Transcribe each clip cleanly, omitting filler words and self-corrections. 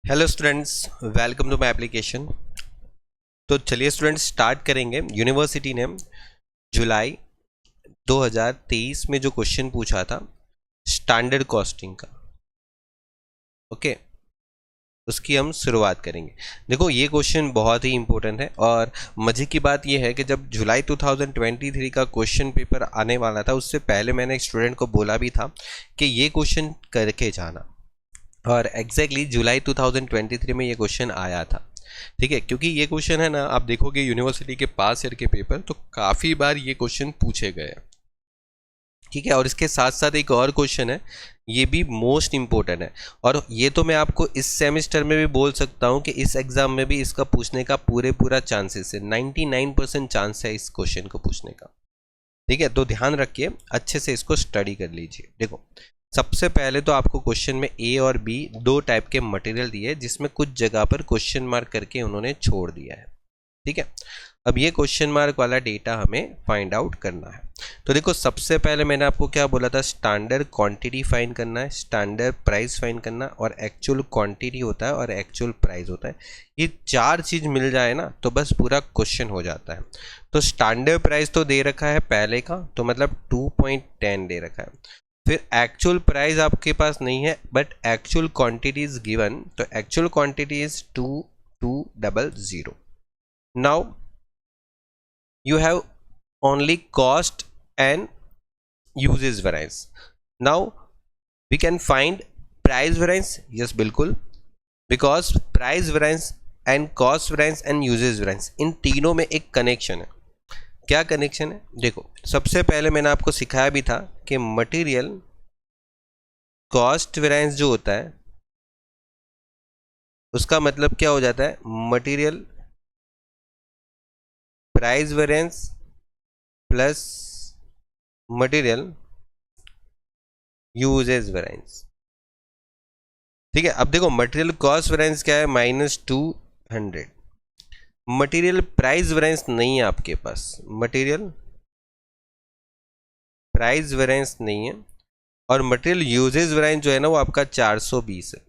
Hello students, welcome to my application. तो चलिए students start करेंगे। यूनिवर्सिटी ने जुलाई 2023 में जो क्वेश्चन पूछा था स्टैंडर्ड कॉस्टिंग का, ओके, उसकी हम शुरुआत करेंगे। देखो ये क्वेश्चन बहुत ही इंपॉर्टेंट है और मज़े की बात ये है कि जब जुलाई 2023 का क्वेश्चन पेपर आने वाला था उससे पहले मैंने एक स्टूडेंट को बोला भी था कि ये क्वेश्चन करके जाना, और एग्जैक्टली जुलाई 2023 में ये क्वेश्चन आया था। ठीक है, क्योंकि ये क्वेश्चन है ना, आप देखोगे यूनिवर्सिटी के पास ईयर के पेपर तो काफ़ी बार ये क्वेश्चन पूछे गए हैं। ठीक है, और इसके साथ साथ एक और क्वेश्चन है, ये भी मोस्ट इम्पोर्टेंट है, और ये तो मैं आपको इस सेमेस्टर में भी बोल सकता हूँ कि इस एग्ज़ाम में भी इसका पूछने का पूरा चांसेस है। 99% चांस है इस क्वेश्चन को पूछने का। ठीक है, तो ध्यान रखिए, अच्छे से इसको स्टडी कर लीजिए। देखो सबसे पहले तो आपको क्वेश्चन में ए और बी दो टाइप के मटेरियल दिए हैं, जिसमें कुछ जगह पर क्वेश्चन मार्क करके उन्होंने छोड़ दिया है। ठीक है, अब ये क्वेश्चन मार्क वाला डेटा हमें फाइंड आउट करना है। तो देखो सबसे पहले मैंने आपको क्या बोला था, स्टैंडर्ड क्वांटिटी फाइंड करना है, स्टैंडर्ड प्राइस फाइंड करना, और एक्चुअल क्वांटिटी होता है और एक्चुअल प्राइस होता है। ये चार चीज़ मिल जाए ना तो बस पूरा क्वेश्चन हो जाता है। तो स्टैंडर्ड प्राइस तो दे रखा है पहले का, तो मतलब 2.10 दे रखा है। फिर एक्चुअल प्राइस आपके पास नहीं है but actual quantity is given, तो actual quantity is 2200। Now you have only cost and usages variance. Now we can find price variance, yes बिल्कुल, because price variance and cost variance and usages variance इन तीनों में एक connection है। क्या connection है? देखो सबसे पहले मैंने आपको सिखाया भी था कि मटेरियल कॉस्ट वेरिएंस जो होता है उसका मतलब क्या हो जाता है, material price variance plus material usages variance. ठीक है, अब देखो मटेरियल कॉस्ट वेरिएंस क्या है, -200। मटेरियल प्राइस वेरिएंस नहीं है आपके पास, मटेरियल प्राइस वेरिएंस नहीं है, और मटेरियल यूजेस वेरिएंस जो है ना वो आपका 420 है,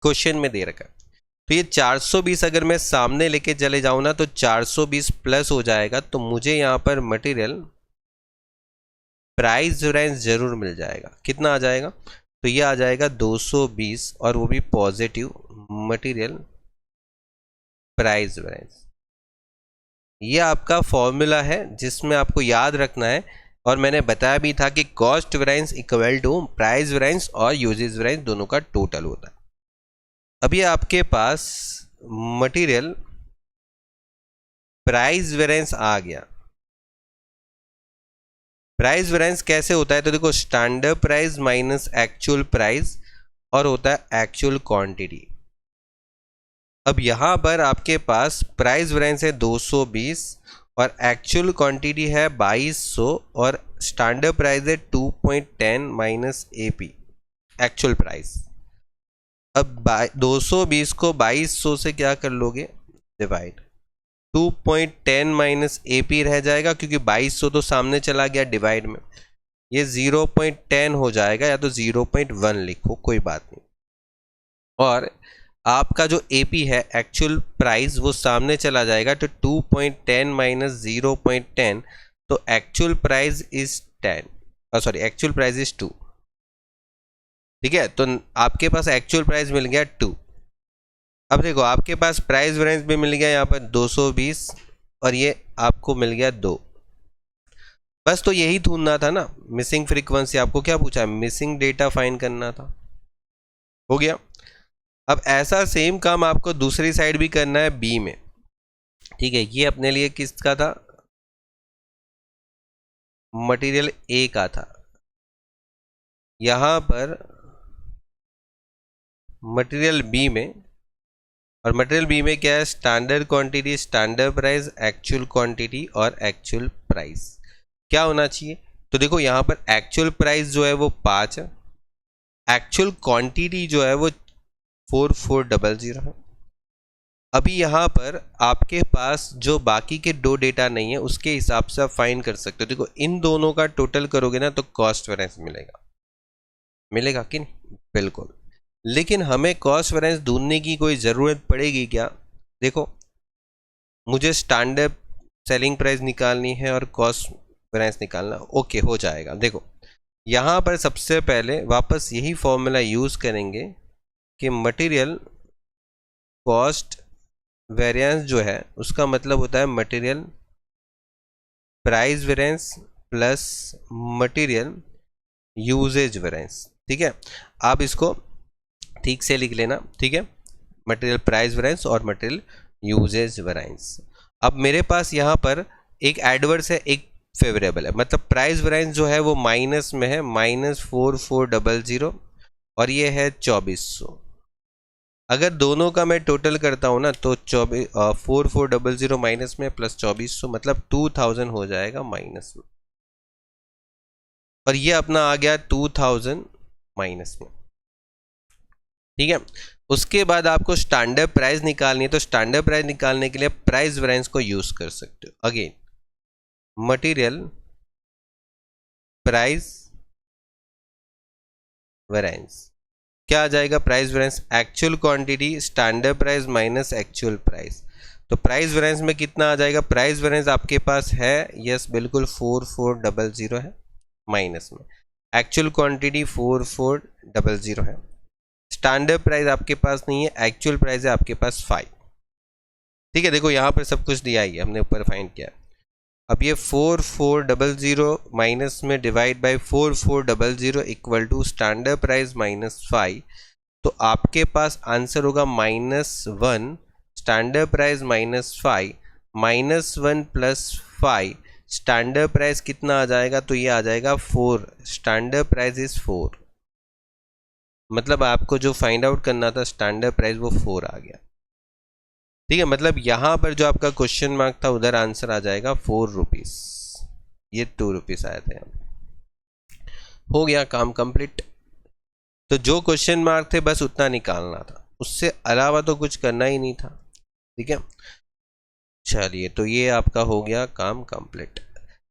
क्वेश्चन में दे रखा है। तो ये 420 अगर मैं सामने लेके चले जाऊं ना तो 420 प्लस हो जाएगा, तो मुझे यहाँ पर मटेरियल प्राइस वेरिएंस जरूर मिल जाएगा। कितना आ जाएगा? तो ये आ जाएगा 220, और वो भी पॉजिटिव मटेरियल प्राइस वेरिएंस। ये आपका फॉर्मूला है जिसमें आपको याद रखना है, और मैंने बताया भी था कि cost variance equal to price variance और यूजेस वेरिएंस दोनों का टोटल होता है। अब ये आपके पास मटेरियल प्राइस वेरिएंस आ गया। प्राइस वेरिएंस कैसे होता है? तो देखो standard price minus actual price, और होता है एक्चुअल क्वांटिटी। अब यहां पर आपके पास प्राइस वेरिएंस है 220 और एक्चुअल क्वांटिटी है 2200, और स्टैंडर्ड प्राइस है 2.10 माइनस एपी एक्चुअल प्राइस। अब 220 को 2200 से क्या कर लोगे, डिवाइड। 2.10 माइनस एपी रह जाएगा, क्योंकि 2200 तो सामने चला गया डिवाइड में, ये 0.10 हो जाएगा, या तो 0.1 लिखो, कोई बात नहीं। और आपका जो एपी है एक्चुअल प्राइस वो सामने चला जाएगा, तो 2.10 माइनस 0.10, तो actual price is 10, sorry actual price is 2। ठीक है, तो आपके पास एक्चुअल प्राइस मिल गया 2। अब देखो आपके पास प्राइस वेरिएंस भी मिल गया यहाँ पर 220, और ये आपको मिल गया 2। बस तो यही ढूंढना था ना, मिसिंग फ्रीक्वेंसी। आपको क्या पूछा है, मिसिंग डेटा फाइंड करना था, हो गया। अब ऐसा सेम काम आपको दूसरी साइड भी करना है बी में। ठीक है, ये अपने लिए किसका था, मटेरियल ए का था। यहां पर मटेरियल बी में, और मटेरियल बी में क्या है, standard quantity, standard price, actual quantity और एक्चुअल प्राइस। क्या होना चाहिए? तो देखो यहां पर एक्चुअल प्राइस जो है वो 5 है, एक्चुअल क्वांटिटी जो है वो 4400 है। अभी यहाँ पर आपके पास जो बाकी के दो डेटा नहीं है उसके हिसाब से आप फाइंड कर सकते हो। देखो इन दोनों का टोटल करोगे ना तो कॉस्ट वेरिएंस मिलेगा, मिलेगा कि नहीं? बिल्कुल। लेकिन हमें कॉस्ट वेरिएंस ढूंढने की कोई ज़रूरत पड़ेगी क्या? देखो, मुझे स्टैंडर्ड सेलिंग प्राइस निकालनी है और कॉस्ट वेरिएंस निकालना, ओके हो जाएगा। देखो यहाँ पर सबसे पहले वापस यही फॉर्मूला यूज़ करेंगे कि मटेरियल कॉस्ट वेरिएंस जो है उसका मतलब होता है material price variance plus material usage variance. ठीक है, आप इसको ठीक से लिख लेना। ठीक है, मटेरियल प्राइस वेरिएंस और मटेरियल यूजेज वेरिएंस। अब मेरे पास यहाँ पर एक एडवर्स है, एक फेवरेबल है, मतलब प्राइस वेरिएंस जो है वो माइनस में है, -4400, और ये है 2400। अगर दोनों का मैं टोटल करता हूँ ना तो 4400 माइनस में प्लस 2400 मतलब 2000 हो जाएगा माइनस में, और ये अपना आ गया 2000 माइनस में। ठीक है, उसके बाद आपको स्टैंडर्ड प्राइस निकालनी है, तो स्टैंडर्ड प्राइस निकालने के लिए प्राइस वेरिएंस को यूज कर सकते हो। अगेन मटेरियल प्राइस वेरिएंस क्या आ जाएगा? Price variance actual quantity standard price minus actual price. तो प्राइस वेरिएंस में कितना आ जाएगा? प्राइस वेरिएंस आपके पास है, यस बिल्कुल 4400 है, माइनस में एक्चुअल क्वांटिटी 4400 है, स्टैंडर्ड प्राइस आपके पास नहीं है, एक्चुअल प्राइस है आपके पास 5। ठीक है, देखो यहाँ पर सब कुछ दिया ही है, हमने ऊपर फाइंड किया। अब ये 4400 माइनस में divide by 4400 equal to standard price -5, तो आपके पास आंसर होगा -1, standard price -5, -1 plus 5, standard price कितना आ जाएगा? तो ये आ जाएगा 4, स्टैंडर्ड प्राइस इज 4। मतलब आपको जो फाइंड आउट करना था स्टैंडर्ड प्राइस वो 4 आ गया। ठीक है, मतलब यहाँ पर जो आपका क्वेश्चन मार्क था उधर आंसर आ जाएगा 4 रुपीज़, ये 2 रुपीज़ आए थे। हो गया काम कंप्लीट। तो जो क्वेश्चन मार्क थे बस उतना निकालना था, उससे अलावा तो कुछ करना ही नहीं था। ठीक है, चलिए तो ये आपका हो गया काम कंप्लीट।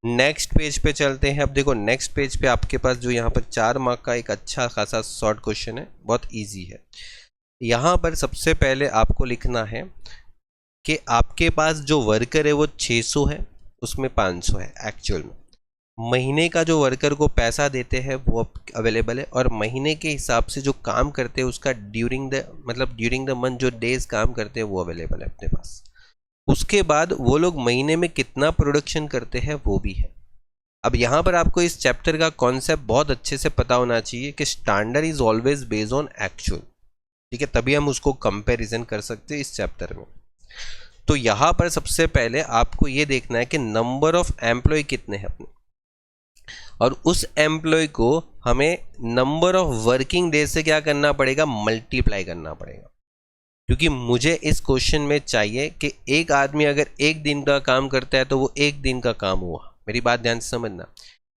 नेक्स्ट पेज पे चलते हैं। अब देखो नेक्स्ट पेज पे आपके पास जो यहाँ पर 4 मार्क का एक अच्छा खासा शॉर्ट क्वेश्चन है, बहुत इजी है। यहाँ पर सबसे पहले आपको लिखना है कि आपके पास जो वर्कर है वो 600 है, उसमें 500 है एक्चुअल में। महीने का जो वर्कर को पैसा देते हैं वो अवेलेबल है, और महीने के हिसाब से जो काम करते हैं उसका ड्यूरिंग द मंथ जो डेज काम करते हैं वो अवेलेबल है अपने पास। उसके बाद वो लोग महीने में कितना प्रोडक्शन करते हैं वो भी है। अब यहाँ पर आपको इस चैप्टर का कॉन्सेप्ट बहुत अच्छे से पता होना चाहिए कि standard is always based on actual. ठीक है, तभी हम उसको कंपैरिजन कर सकते हैं इस चैप्टर में। तो यहाँ पर सबसे पहले आपको ये देखना है कि नंबर ऑफ एम्प्लॉय कितने हैं अपने, और उस एम्प्लॉय को हमें नंबर ऑफ वर्किंग डेज से क्या करना पड़ेगा? मल्टीप्लाई करना पड़ेगा। क्योंकि मुझे इस क्वेश्चन में चाहिए कि एक आदमी अगर एक दिन का काम करता है तो वो एक दिन का काम हुआ। मेरी बात ध्यान से समझना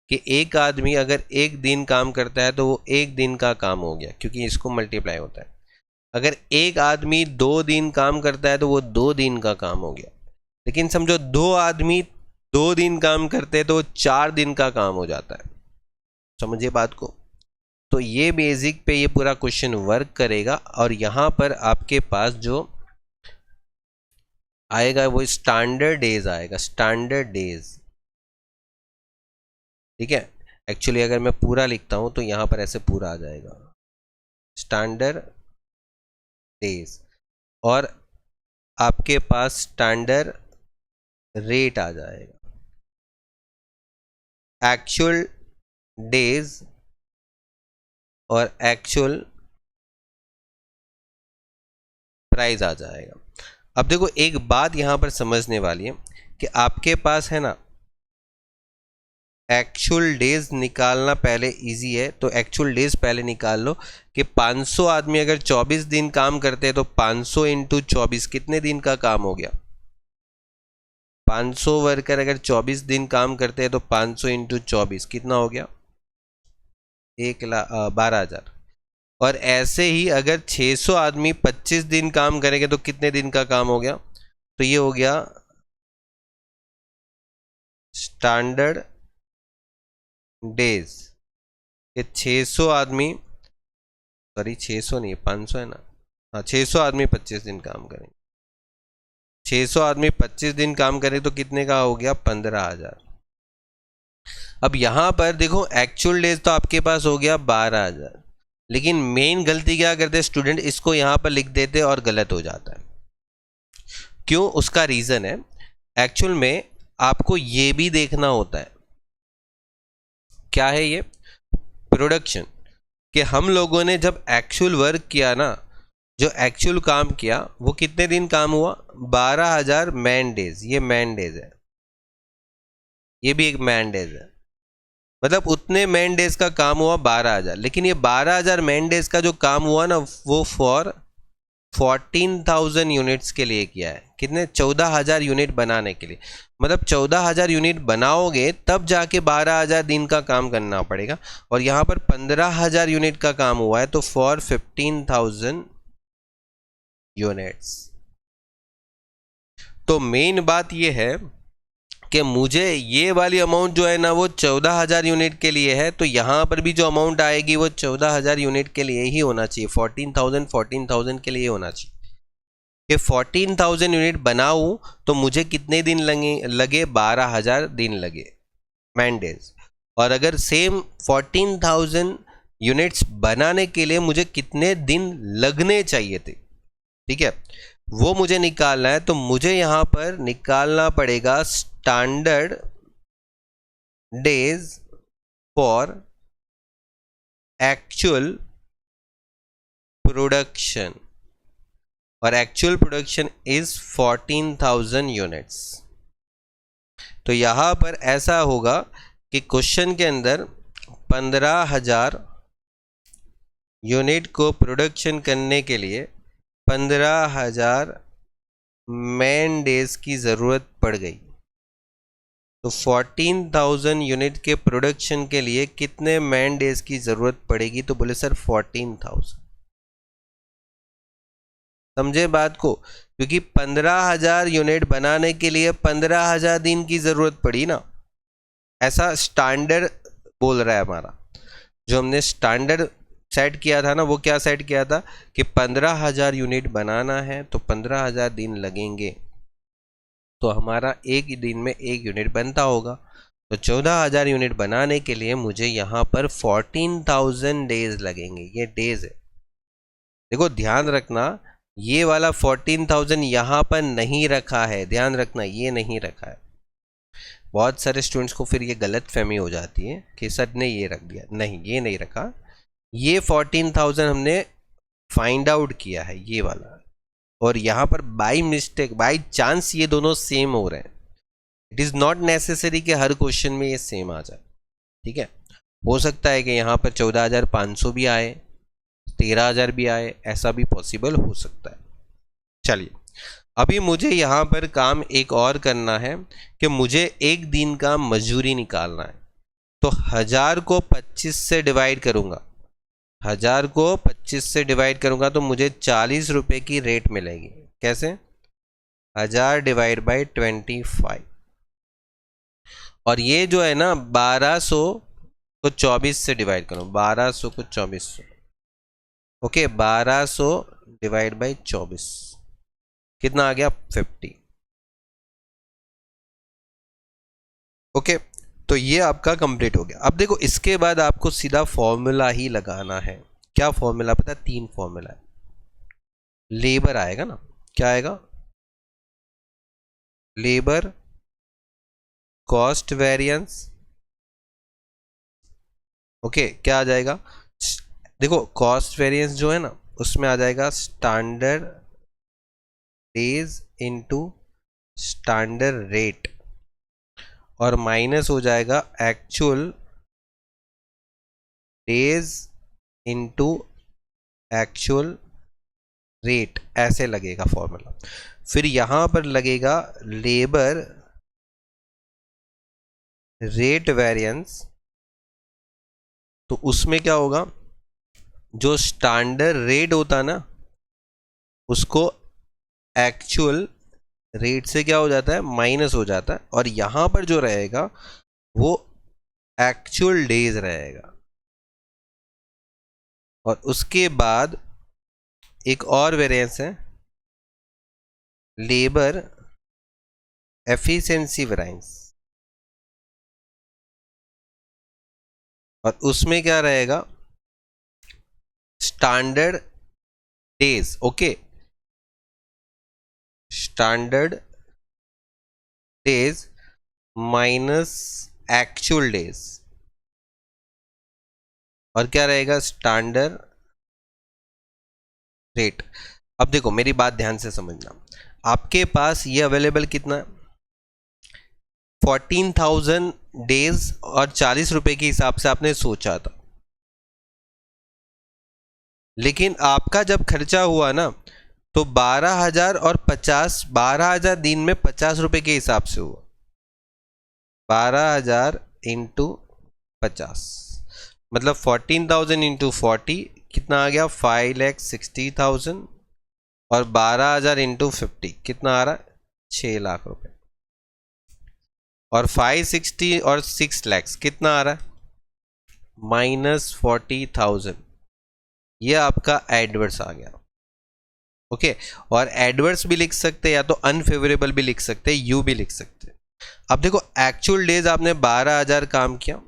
कि एक आदमी अगर एक दिन काम करता है तो वो एक दिन का काम हो गया, क्योंकि इसको मल्टीप्लाई होता है। अगर एक आदमी 2 दिन काम करता है तो वो 2 दिन का काम हो गया। लेकिन समझो 2 आदमी 2 दिन काम करते हैं तो वो 4 दिन का काम हो जाता है। समझिए बात को। तो ये बेसिक पे ये पूरा क्वेश्चन वर्क करेगा, और यहाँ पर आपके पास जो आएगा वो स्टैंडर्ड डेज आएगा, स्टैंडर्ड डेज। ठीक है, एक्चुअली अगर मैं पूरा लिखता हूँ तो यहाँ पर ऐसे पूरा आ जाएगा स्टैंडर्ड डेज, और आपके पास स्टैंडर्ड रेट आ जाएगा, एक्चुअल डेज और एक्चुअल प्राइस आ जाएगा। अब देखो एक बात यहाँ पर समझने वाली है कि आपके पास है ना एक्चुअल डेज निकालना पहले इजी है, तो एक्चुअल डेज पहले निकाल लो कि 500 आदमी अगर 24 दिन काम करते हैं तो 500 इंटू 24 कितने दिन का काम हो गया? 500 वर्कर अगर 24 दिन काम करते हैं तो 500 इंटू 24 कितना हो गया? 12,000। और ऐसे ही अगर 600 आदमी 25 दिन काम करेंगे तो कितने दिन का काम हो गया? तो ये हो गया स्टैंडर्ड डेज। ये 600 आदमी सॉरी 600 नहीं, 500 है ना, हाँ 600 आदमी 25 दिन काम करेंगे, 600 आदमी 25 दिन काम करें तो कितने का हो गया, 15,000। अब यहां पर देखो एक्चुअल डेज तो आपके पास हो गया 12,000, लेकिन मेन गलती क्या करते स्टूडेंट, इसको यहां पर लिख देते और गलत हो जाता है। क्यों, उसका रीजन है, एक्चुअल में आपको ये भी देखना होता है, क्या है ये, प्रोडक्शन, कि हम लोगों ने जब एक्चुअल वर्क किया ना, जो एक्चुअल काम किया वो कितने दिन काम हुआ, 12,000 मैन डेज, ये मैन डेज है, ये भी एक मैन डेज है, मतलब उतने मैन डेज का काम हुआ 12,000, लेकिन ये 12,000 मैन डेज का जो काम हुआ ना वो फॉर 14,000 यूनिट्स के लिए किया है। कितने, 14,000 यूनिट बनाने के लिए, मतलब 14,000 यूनिट बनाओगे तब जाके 12,000 दिन का काम करना पड़ेगा, और यहाँ पर 15,000 यूनिट का काम हुआ है, तो फॉर 15,000 यूनिट्स। तो मेन बात ये है कि मुझे ये वाली अमाउंट जो है ना वो 14,000 यूनिट के लिए है, तो यहाँ पर भी जो अमाउंट आएगी वो 14,000 यूनिट के लिए ही होना चाहिए, 14,000 के लिए होना चाहिए। कि 14,000 यूनिट बनाऊं तो मुझे कितने दिन लगे 12,000 दिन लगे, मैन डेज। और अगर सेम 14,000 यूनिट्स बनाने के लिए मुझे कितने दिन लगने चाहिए थे, ठीक है, वो मुझे निकालना है। तो मुझे यहां पर निकालना पड़ेगा standard days for actual production, और एक्चुअल प्रोडक्शन इज 14,000 यूनिट्स। तो यहां पर ऐसा होगा कि क्वेश्चन के अंदर 15,000 यूनिट को प्रोडक्शन करने के लिए 15,000 मैन डेज की ज़रूरत पड़ गई। तो 14,000 यूनिट के प्रोडक्शन के लिए कितने मैन डेज की ज़रूरत पड़ेगी, तो बोले सर 14,000। समझे बात को, क्योंकि 15,000 यूनिट बनाने के लिए 15,000 दिन की ज़रूरत पड़ी ना, ऐसा स्टैंडर्ड बोल रहा है हमारा। जो हमने स्टैंडर्ड सेट किया था ना, वो क्या सेट किया था कि 15,000 यूनिट बनाना है तो 15,000 दिन लगेंगे, तो हमारा एक दिन में एक यूनिट बनता होगा। तो 14,000 यूनिट बनाने के लिए मुझे यहाँ पर 14,000 डेज लगेंगे, ये डेज है। देखो ध्यान रखना, ये वाला 14,000 यहाँ पर नहीं रखा है, ध्यान रखना ये नहीं रखा है। बहुत सारे स्टूडेंट्स को फिर ये गलत फहमी हो जाती है कि सर ने ये रख दिया, नहीं ये नहीं रखा, ये 14,000 हमने फाइंड आउट किया है ये वाला, और यहाँ पर बाई मिस्टेक, बाई चांस ये दोनों सेम हो रहे हैं। इट इज़ नॉट नेसेसरी कि हर क्वेश्चन में ये सेम आ जाए, ठीक है। हो सकता है कि यहाँ पर 14,500 भी आए, 13,000 भी आए, ऐसा भी पॉसिबल हो सकता है। चलिए अभी मुझे यहाँ पर काम एक और करना है कि मुझे एक दिन का मजदूरी निकालना है। तो 1000 को 25 से डिवाइड करूँगा, 1000 को 25 से डिवाइड करूँगा तो मुझे 40 रुपये की रेट मिलेगी। कैसे, 1000 डिवाइड बाई 25, और ये जो है ना 1200 को 24 से डिवाइड करो, 1200 को 2400, ओके 1200 डिवाइड बाई 24 कितना आ गया, 50। ओके तो ये आपका कंप्लीट हो गया। अब देखो इसके बाद आपको सीधा फॉर्मूला ही लगाना है। क्या फॉर्मूला पता है, 3 फॉर्मूला है। लेबर आएगा ना, क्या आएगा, लेबर कॉस्ट वेरिएंस, ओके क्या आ जाएगा, देखो कॉस्ट वेरिएंस जो है ना उसमें आ जाएगा standard days into standard rate, और माइनस हो जाएगा actual days into actual rate, ऐसे लगेगा फॉर्मूला। फिर यहां पर लगेगा लेबर रेट वेरिएंस, तो उसमें क्या होगा, जो स्टैंडर्ड रेट होता ना उसको एक्चुअल रेट से क्या हो जाता है, माइनस हो जाता है, और यहां पर जो रहेगा वो एक्चुअल डेज रहेगा। और उसके बाद एक और वेरिएंस है लेबर एफिशिएंसी वेरिएंस, और उसमें क्या रहेगा standard days. Okay, standard days minus actual days, और क्या रहेगा स्टैंडर्ड रेट। अब देखो मेरी बात ध्यान से समझना, आपके पास ये अवेलेबल कितना है 14,000 डेज और 40 रुपए के हिसाब से आपने सोचा था, लेकिन आपका जब खर्चा हुआ ना तो 12,000 और 50, 12,000 दिन में 50 रुपए के हिसाब से हुआ, 12,000 इंटू 50, मतलब 14,000 इंटू 40 कितना आ गया 5,60,000, और 12,000 इंटू 50 कितना आ रहा है 6 लाख रुपए, और 560 और 6 लैक्स कितना आ रहा है -40,000। ये आपका एडवर्स आ गया। ओके, और एडवर्स भी लिख सकते हैं या तो अनफेवरेबल भी लिख सकते हैं, यू भी लिख सकते हैं। अब देखो एक्चुअल डेज आपने 12,000 काम किया,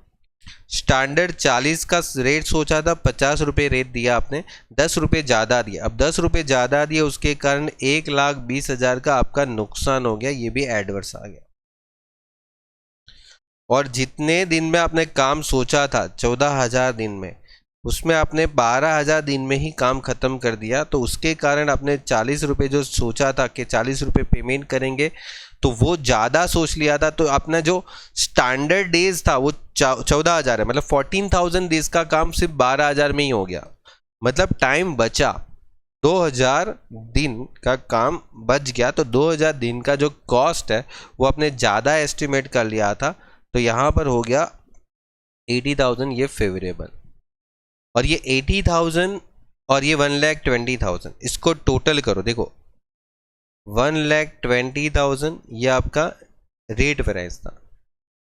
स्टैंडर्ड 40 का रेट सोचा था, 50 रुपये रेट दिया आपने, 10 रुपये ज़्यादा दिया। अब 10 रुपये ज़्यादा दिया उसके कारण 1,20,000 का आपका नुकसान हो गया, ये भी एडवर्स आ गया। और जितने दिन में आपने काम सोचा था 14,000 दिन में, उसमें आपने 12,000 दिन में ही काम खत्म कर दिया, तो उसके कारण आपने 40 रुपये जो सोचा था कि 40 रुपये पेमेंट करेंगे तो वो ज़्यादा सोच लिया था, तो अपना जो स्टैंडर्ड डेज था वो 14,000 है, मतलब 14,000 डेज का काम सिर्फ 12,000 में ही हो गया, मतलब टाइम बचा, 2,000 दिन का काम बच गया। तो 2,000 दिन का जो कॉस्ट है वो आपने ज़्यादा एस्टिमेट कर लिया था, तो यहाँ पर हो गया 80,000 ये फेवरेबल। और ये 80,000 और ये 1,20,000 इसको टोटल करो, देखो 1,20,000 ये आपका रेट वेरिएंस था,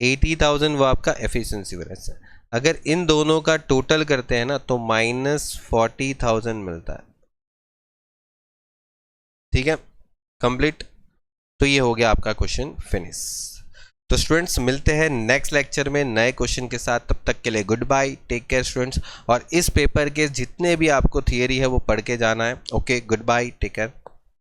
80,000 वो आपका एफिशिएंसी वेरिएंस है। अगर इन दोनों का टोटल करते हैं ना तो -40,000 मिलता है। ठीक है, कंप्लीट। तो ये हो गया आपका क्वेश्चन फिनिश। तो स्टूडेंट्स मिलते हैं नेक्स्ट लेक्चर में नए क्वेश्चन के साथ, तब तक के लिए good bye, take care students. और इस पेपर के जितने भी आपको थियरी है वो पढ़ के जाना है। Okay, good bye, take care.